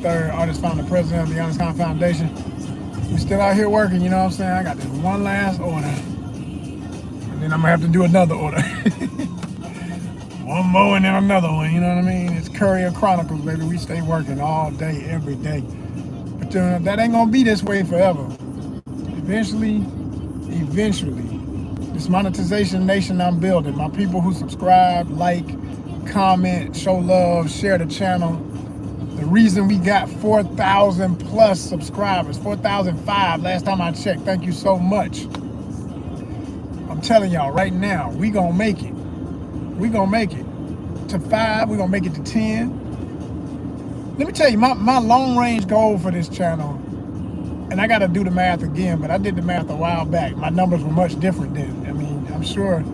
3rd, artist founder, president of the ONYXCON Foundation. We're still out here working, you know what I'm saying? I got this one last order, and then I'm gonna have to do another order. One more and then another one, you know what I mean? It's Courier Chronicles, baby. We stay working all day, every day. But that ain't gonna be this way forever. Eventually, this monetization nation I'm building, my people who subscribe, like, comment, show love, share the channel. The reason we got 4,000 plus subscribers, 4,005 last time I checked. Thank you so much. I'm telling y'all right now, we gonna make it. We gonna make it to 5. We gonna make it to 10. Let me tell you, my long range goal for this channel, and I gotta do the math again, but I did the math a while back. My numbers were much different then. I mean, I'm sure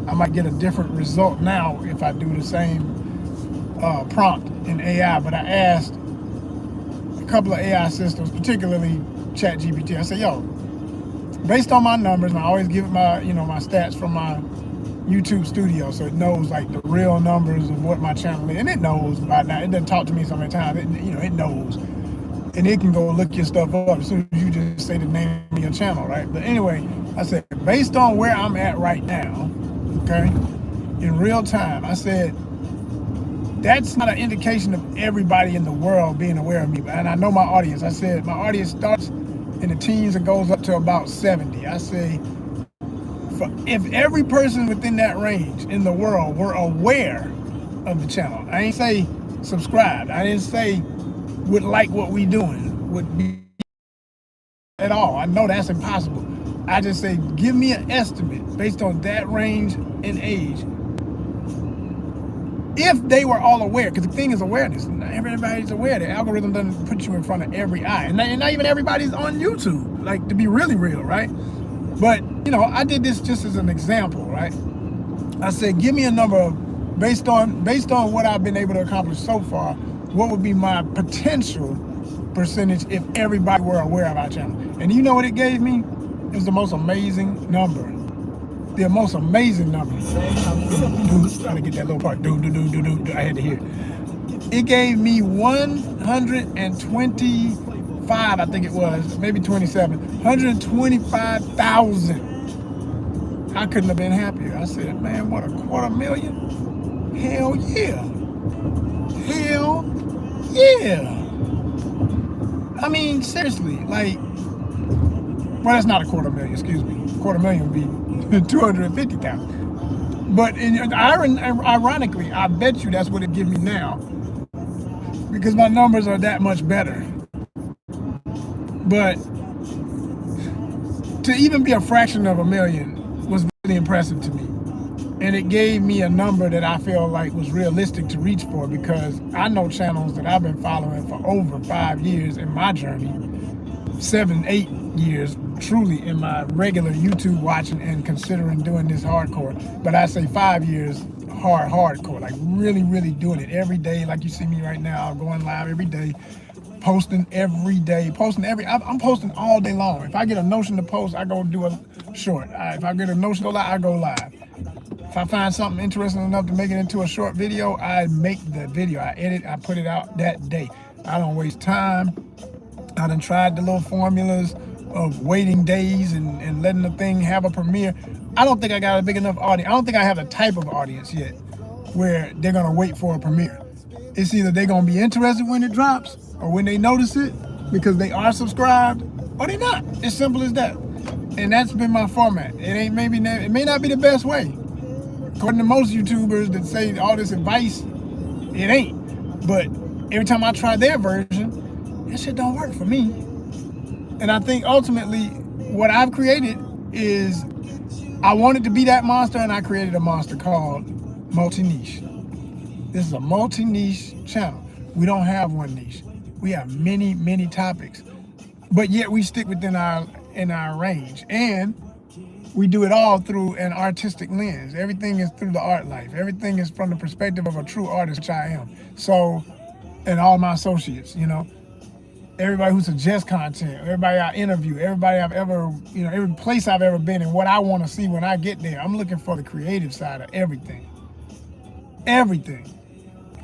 I might get a different result now if I do the same prompt in AI, but I asked a couple of AI systems, particularly ChatGPT. I said, yo, based on my numbers, and I always give it my, my stats from my YouTube studio, so it knows like the real numbers of what my channel is, and it knows by now. It doesn't talk to me so many times. It knows, and it can go look your stuff up as soon as you just say the name of your channel, right? But anyway, I said based on where I'm at right now, okay, in real time, I said that's not an indication of everybody in the world being aware of me, and I know my audience. I said my audience starts in the teens and goes up to about 70. I say, if every person within that range in the world were aware of the channel, I ain't say subscribed, I didn't say would like what we doing, would be at all. I know that's impossible. I just say, give me an estimate based on that range and age. If they were all aware, because the thing is awareness. Not everybody's aware. The algorithm doesn't put you in front of every eye. And not even everybody's on YouTube, like, to be really real, right? But, I did this just as an example, right? I said, give me a number based on what I've been able to accomplish so far, what would be my potential percentage if everybody were aware of our channel? And you know what it gave me? It was the most amazing number. The most amazing number. Trying to get that little part. I had to hear it. It gave me 125, I think it was, maybe 27, 125,000. I couldn't have been happier. I said, man, what, a $250,000? Hell yeah. Hell yeah. I mean, seriously, like, well, that's not a $250,000, excuse me. $250,000 would be 250,000. But ironically, I bet you that's what it gives me now, because my numbers are that much better. But to even be a fraction of a million was really impressive to me. And it gave me a number that I feel like was realistic to reach for, because I know channels that I've been following for over 5 years in my journey, 7, 8 years truly in my regular YouTube watching and considering doing this hardcore. But I say 5 years hardcore, like really, really doing it every day. Like you see me right now, going live every day, posting every day, I'm posting all day long. If I get a notion to post, I go do a short. If I get a notion to live, I go live. If I find something interesting enough to make it into a short video, I make the video. I edit, I put it out that day. I don't waste time. I done tried the little formulas of waiting days and letting the thing have a premiere. I don't think I got a big enough audience. I don't think I have the type of audience yet where they're gonna wait for a premiere. It's either they're gonna be interested when it drops or when they notice it because they are subscribed, or they not. It's simple as that. And that's been my format. It may not be the best way. According to most YouTubers that say all this advice, it ain't. But every time I try their version, that shit don't work for me. And I think ultimately what I've created is, I wanted to be that monster, and I created a monster called multi-niche. This is a multi-niche channel. We don't have one niche. We have many, many topics, but yet we stick within our range, and we do it all through an artistic lens. Everything is through the art life. Everything is from the perspective of a true artist, which I am. So, and all my associates, everybody who suggests content, everybody I interview, everybody I've ever, every place I've ever been, and what I want to see when I get there. I'm looking for the creative side of everything. Everything.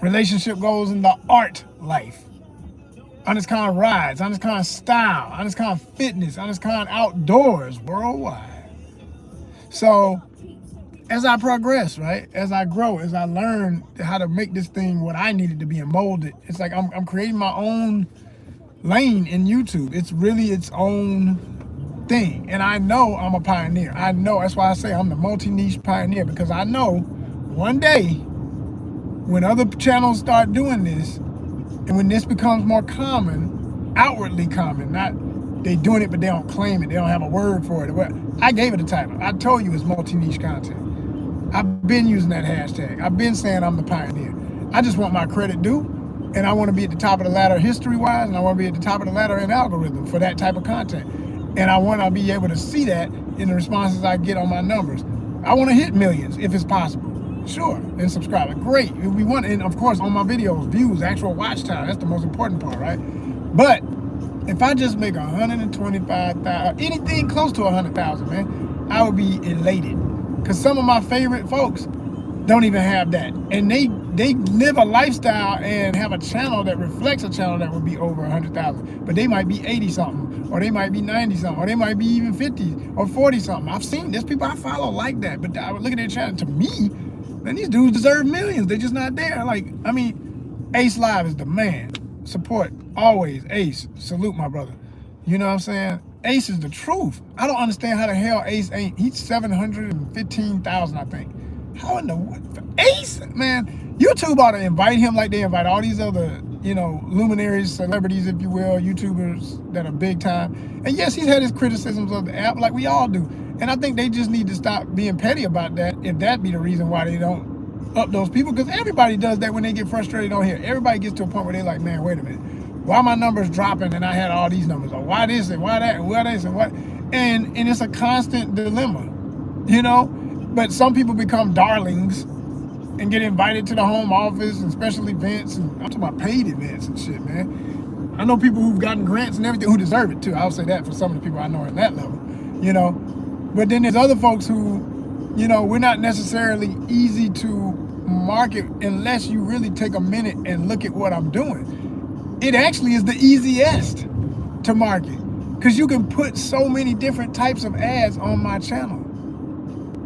Relationship goals in the art life. ONYXCON rides, ONYXCON style, ONYXCON fitness, ONYXCON outdoors worldwide. So as I progress, right, as I grow, as I learn how to make this thing what I needed to be and mold it, it's like I'm creating my own lane in YouTube. It's really its own thing. And I know I'm a pioneer. I know, that's why I say I'm the multi-niche pioneer, because I know one day when other channels start doing this, and when this becomes more common, outwardly common, not they doing it but they don't claim it, they don't have a word for it. Well, I gave it a title. I told you it's multi-niche content. I've been using that hashtag. I've been saying I'm the pioneer. I just want my credit due, and I want to be at the top of the ladder history-wise, and I want to be at the top of the ladder in algorithm for that type of content. And I want to be able to see that in the responses I get on my numbers. I want to hit millions if it's possible. Sure, and subscribe. Great. We want, and of course, on my videos, views, actual watch time. That's the most important part, right? But if I just make 125,000, anything close to 100,000, man, I would be elated. Because some of my favorite folks don't even have that, and they live a lifestyle and have a channel that reflects a channel that would be over 100,000, but they might be 80 something, or they might be 90 something, or they might be even 50 or 40 something. I've seen there's people I follow like that, but I would look at their channel. To me, man, these dudes deserve millions. They're just not there. Like, I mean, Ace Live is the man. Support always. Ace, salute my brother. You know what I'm saying? Ace is the truth. I don't understand how the hell Ace ain't. He's 715,000, I think. How in the what? Ace, man, YouTube ought to invite him like they invite all these other, you know, luminaries, celebrities, if you will, YouTubers that are big time. And yes, he's had his criticisms of the app, like we all do. And I think they just need to stop being petty about that, if that be the reason why they don't up those people. Because everybody does that when they get frustrated on here. Everybody gets to a point where they're like, man, wait a minute. Why my numbers dropping and I had all these numbers? Or why this and why that and why this and what? And it's a constant dilemma, you know? But some people become darlings and get invited to the home office and special events. And I'm talking about paid events and shit, man. I know people who've gotten grants and everything who deserve it too. I'll say that for some of the people I know at that level, you know? But then there's other folks who, you know, we're not necessarily easy to market unless you really take a minute and look at what I'm doing. It actually is the easiest to market because you can put so many different types of ads on my channel.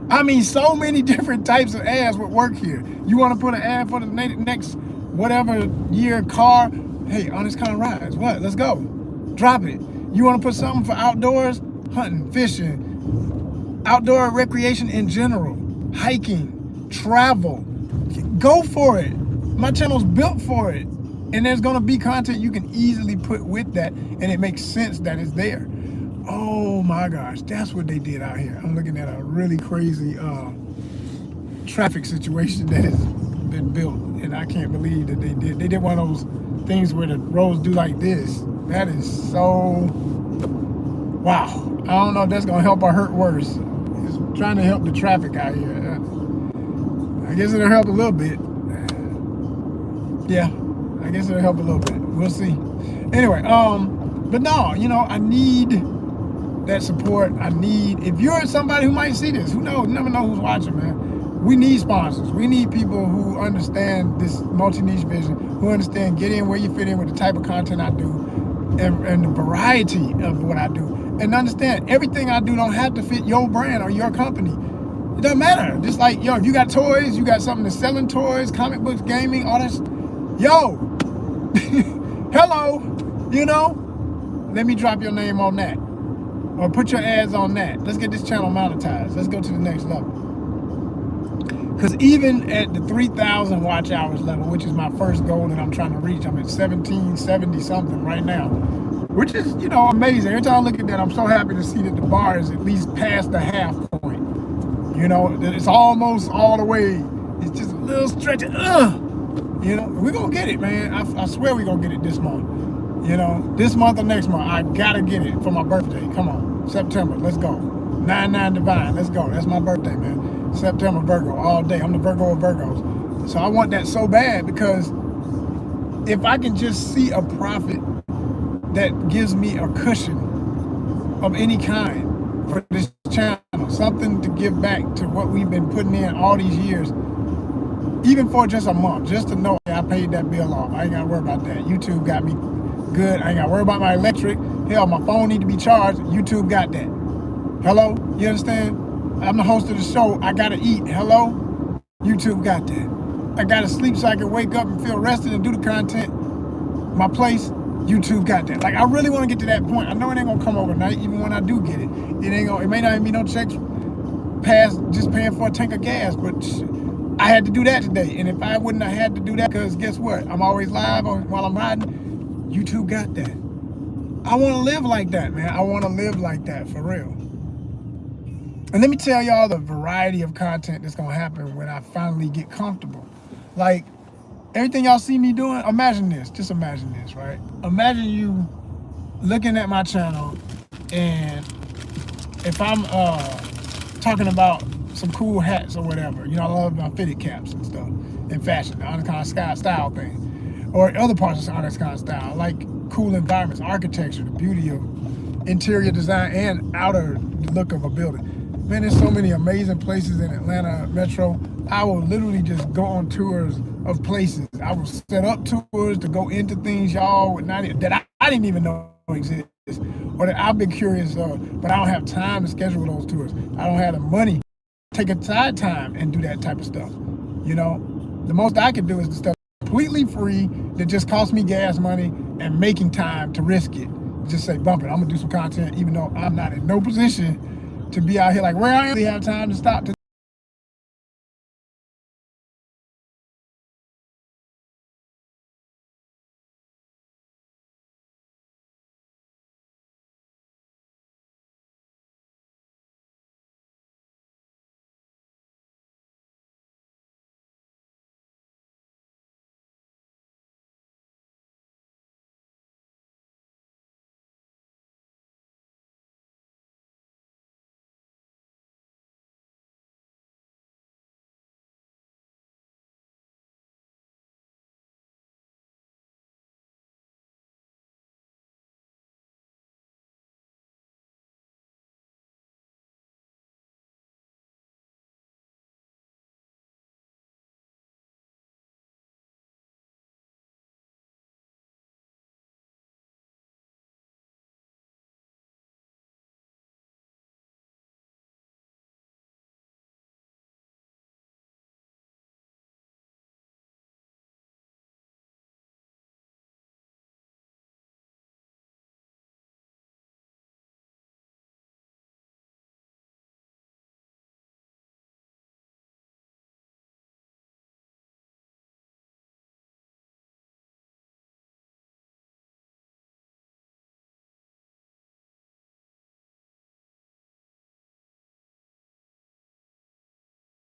I mean, so many different types of ads would work here. You want to put an ad for the next whatever year car? Hey, ONYXCON rides. What? Let's go. Drop it. You want to put something for outdoors? Hunting, fishing, outdoor recreation in general, hiking, travel. Go for it. My channel's built for it. And there's gonna be content you can easily put with that, and it makes sense that it's there. Oh my gosh, that's what they did out here. I'm looking at a really crazy traffic situation that has been built, and I can't believe that they did one of those things where the roads do like this. That is so, wow. I don't know if that's gonna help or hurt worse. It's trying to help the traffic out here. I guess it'll help a little bit. Yeah. I guess it'll help a little bit. We'll see. Anyway, but no, you know, I need that support. I need, if you're somebody who might see this, who knows, never know who's watching, man. We need sponsors. We need people who understand this multi-niche vision, who understand get in where you fit in with the type of content I do and the variety of what I do. And understand everything I do don't have to fit your brand or your company. It doesn't matter. Just like, yo, if you got toys, you got something that's selling toys, comic books, gaming, all that. Yo, hello, you know, let me drop your name on that or put your ads on that. Let's get this channel monetized. Let's go to the next level. Because even at the 3,000 watch hours level, which is my first goal that I'm trying to reach, I'm at 1770 something right now, which is, you know, amazing. Every time I look at that, I'm so happy to see that the bar is at least past the half point. You know, it's almost all the way. It's just a little stretch. You know, we're going to get it, man. I swear we're going to get it this month. You know, this month or next month, I got to get it for my birthday. Come on, September, let's go. 9/9 Divine, let's go. That's my birthday, man. September Virgo, all day. I'm the Virgo of Virgos. So I want that so bad because if I can just see a profit that gives me a cushion of any kind for this channel, something to give back to what we've been putting in all these years, even for just a month, just to know I paid that bill off. I ain't got to worry about that. YouTube got me good. I ain't got to worry about my electric. Hell, my phone need to be charged. YouTube got that. Hello? You understand? I'm the host of the show. I got to eat. Hello? YouTube got that. I got to sleep so I can wake up and feel rested and do the content. My place, YouTube got that. Like, I really want to get to that point. I know it ain't going to come overnight, even when I do get it. It may not even be no checks past just paying for a tank of gas, but I had to do that today. And if I wouldn't have had to do that, because guess what? I'm always live while I'm riding. YouTube got that. I want to live like that, man. I want to live like that for real. And let me tell y'all the variety of content that's going to happen when I finally get comfortable. Like, everything y'all see me doing, imagine this. Just imagine this, right? Imagine you looking at my channel, and if I'm talking about some cool hats or whatever, you know, I love my fitted caps and stuff, and fashion, the ONYXCON style thing, or other parts of the ONYXCON style, like cool environments, architecture, the beauty of interior design and outer look of a building. Man, there's so many amazing places in Atlanta Metro. I will literally just go on tours of places. I will set up tours to go into things y'all would not, that I didn't even know exist, or that I've been curious of, but I don't have time to schedule those tours. I don't have the money. Take a side time and do that type of stuff. You know, the most I can do is the stuff completely free that just costs me gas money and making time to risk it. Just say, bump it, I'm gonna do some content, even though I'm not in no position to be out here like where I really have time to stop to